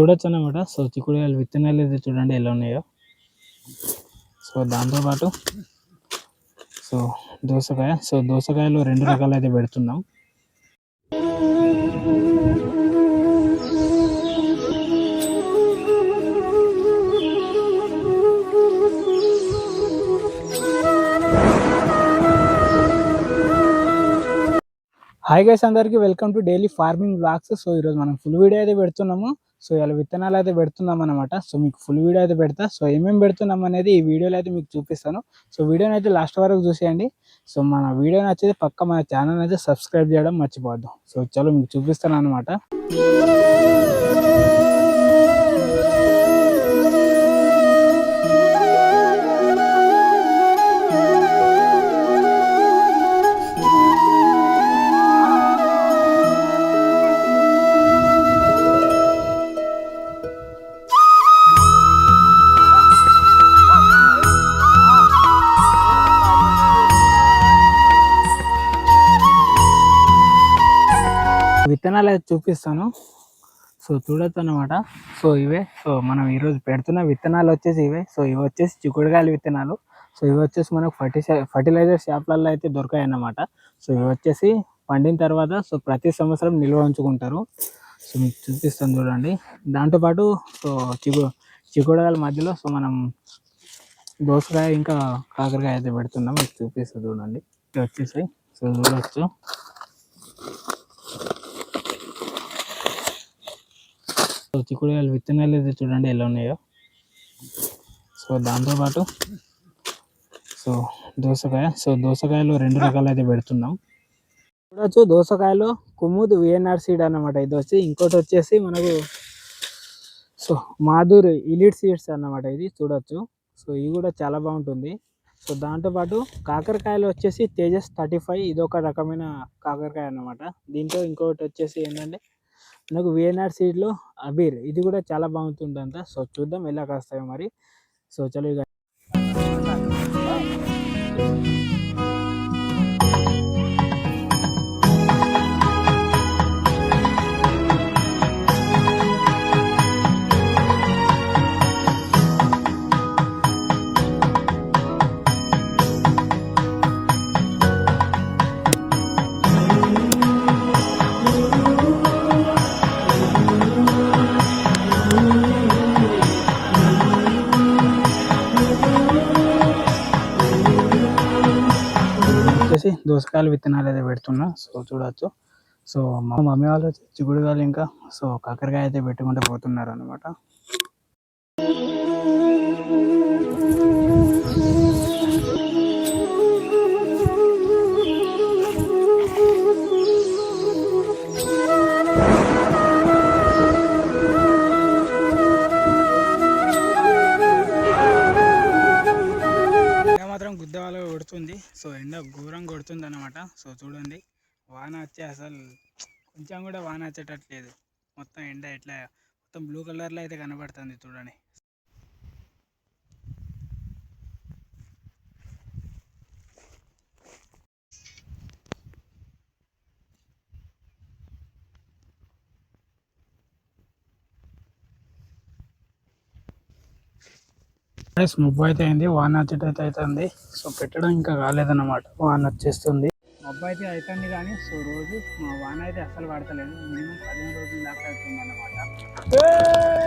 చూడొచ్చు అన్నమాట. సో చిక్కుడుకాయలు విత్తనాలు అయితే చూడండి ఎలా ఉన్నాయో. సో దాంతోపాటు సో దోసకాయ. సో దోసకాయలు 2 రకాలు అయితే పెడుతున్నాం. హాయ్ గైస్, అందరికి welcome to daily farming blogs. So ఈరోజు మనం ఫుల్ వీడియో అయితే పెడుతున్నాము. సో ఇలా విత్తనాలు అయితే పెడుతున్నాం అనమాట. సో మీకు ఫుల్ వీడియో అయితే పెడతా. సో ఏమేమి పెడుతున్నాం అనేది ఈ వీడియోలో అయితే మీకు చూపిస్తాను. సో వీడియోని అయితే లాస్ట్ వరకు చూసేయండి. సో మన వీడియో నచ్చితే పక్క మన ఛానల్ అయితే సబ్స్క్రైబ్ చేయడం మర్చిపోవద్దు. సో చలో మీకు చూపిస్తాను అనమాట. విత్తనాలు అయితే చూపిస్తాను. సో చూడొచ్చు అనమాట. సో ఇవే. సో మనం ఈరోజు పెడుతున్న విత్తనాలు వచ్చేసి ఇవే. సో ఇవి వచ్చేసి చిక్కుడుకాయల విత్తనాలు. సో ఇవి వచ్చేసి మనకు ఫర్టిలైజర్ షాప్లలో అయితే దొరకాయి అన్నమాట. సో ఇవి వచ్చేసి పండిన తర్వాత సో ప్రతి సంవత్సరం నిల్వ ఉంచుకుంటారు. సో మీకు చూపిస్తాను చూడండి. దాంతోపాటు సో చిక్కుడుకాయల మధ్యలో సో మనం దోసకాయ ఇంకా కాకరకాయ అయితే పెడుతున్నాం. మీకు చూపిస్తాను చూడండి. ఇవి వచ్చేసి సో చూడవచ్చు. సో చిక్కుడుకాయలు విత్తనాలు అయితే చూడండి ఎలా ఉన్నాయో. సో దాంతోపాటు సో దోసకాయ. సో దోసకాయలు 2 రకాలు అయితే పెడుతున్నాం. చూడవచ్చు దోసకాయలో కుముద్ విఎన్ఆర్ సీడ్ అన్నమాట. ఇది వచ్చి ఇంకోటి వచ్చేసి మనకు సో మాధుర్ ఇలిట్ సీడ్స్ అన్నమాట. ఇది చూడొచ్చు. సో ఇవి కూడా చాలా బాగుంటుంది. సో దాంతోపాటు కాకరకాయలు వచ్చేసి తేజస్ 35. ఇది ఒక రకమైన కాకరకాయ అన్నమాట. దీంట్లో ఇంకొకటి వచ్చేసి ఏంటంటే నాకు విఎన్ఆర్ సీడ్లో అబీర్. ఇది కూడా చాలా బాగుంటుందంట. సో చూద్దాం ఎలా కాస్తాయో మరి. సో చలో ఇక వచ్చేసి దోసకాయలు విత్తనాలు అయితే పెడుతున్నా. సో చూడవచ్చు. సో మా మమ్మీ వాళ్ళు వచ్చి చిక్కుడుకాయలు ఇంకా సో కాకరకాయ అయితే పెట్టుకుంటూ పోతున్నారు అనమాట. గుద్దవాళ్ళు కొడుతుంది. సో ఎండ ఘోరంగా కొడుతుంది అనమాట. సో చూడండి, వాన వచ్చే అసలు కొంచెం కూడా వాన వచ్చేటట్లేదు. మొత్తం ఎండ ఎట్లా మొత్తం బ్లూ కలర్లో అయితే కనబడుతుంది చూడండి. మబ్బు అయితే అయింది, వాన వచ్చేటైతే అవుతుంది. సో పెట్టడం ఇంకా కాలేదన్నమాట. వాన వచ్చేస్తుంది, మబ్బు అయితే అవుతుంది కానీ సో రోజు మా వాన అయితే అస్సలు పడతలేదు. మినిమం 15 రోజుల దాకా అవుతుంది అన్నమాట.